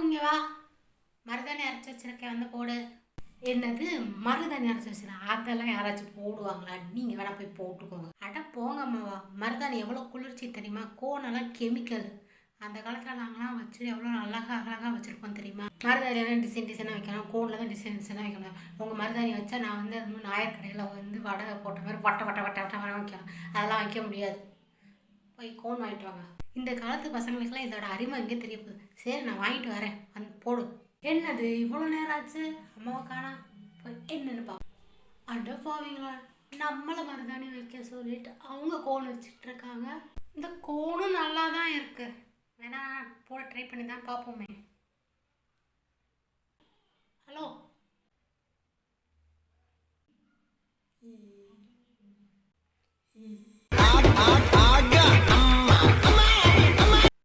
இங்கே வா, மருதாணி அரைச்சி வச்சிருக்கேன் வந்து போடு. என்னது மருதாணி அரைச்சி வச்சிருக்கேன்? அதெல்லாம் யாராச்சும் போடுவாங்களா? நீங்கள் வேணா போய் போட்டுக்கோங்க. அட போங்கம்மாவா, மருதாணி எவ்வளோ குளிர்ச்சி தெரியுமா? கோனெல்லாம் கெமிக்கல். அந்த காலத்தில் நாங்களாம் வச்சு எவ்வளோ அழகாக அழகாக வச்சுருப்போம் தெரியுமா? மருதாணியெல்லாம் டிசைன் டிசைனாக வைக்கணும், கோனில் தான் டிசைன் டிசைனாக வைக்கணும். உங்கள் மருதாணி வச்சா நான் வந்து அது நாயர் கடையில் வந்து வடை போட்ட மாதிரி வட்ட வட்ட வட்ட வட்ட வர வைக்கணும். அதெல்லாம் வைக்க முடியாது. போய் கோன் வாங்கிட்டு வாங்க. இந்த காலத்து பசங்களுக்கெல்லாம் இதோட அருமை எங்கே தெரிய போகுது. சரி, நான் வாங்கிட்டு வரேன், வந்து போடு. என்னது இவ்வளோ நேரம் ஆச்சு, அம்மாவை காணா? போய் என்னன்னு பா. அட போவீங்களா, நம்மளை மருதாணி வைக்க சொல்லிட்டு அவங்க கோன் வச்சுட்டு இருக்காங்க. இந்த கோனும் நல்லா தான் இருக்கு, வேணா போட ட்ரை பண்ணி தான் பார்ப்போமே. ஹலோ. ம்.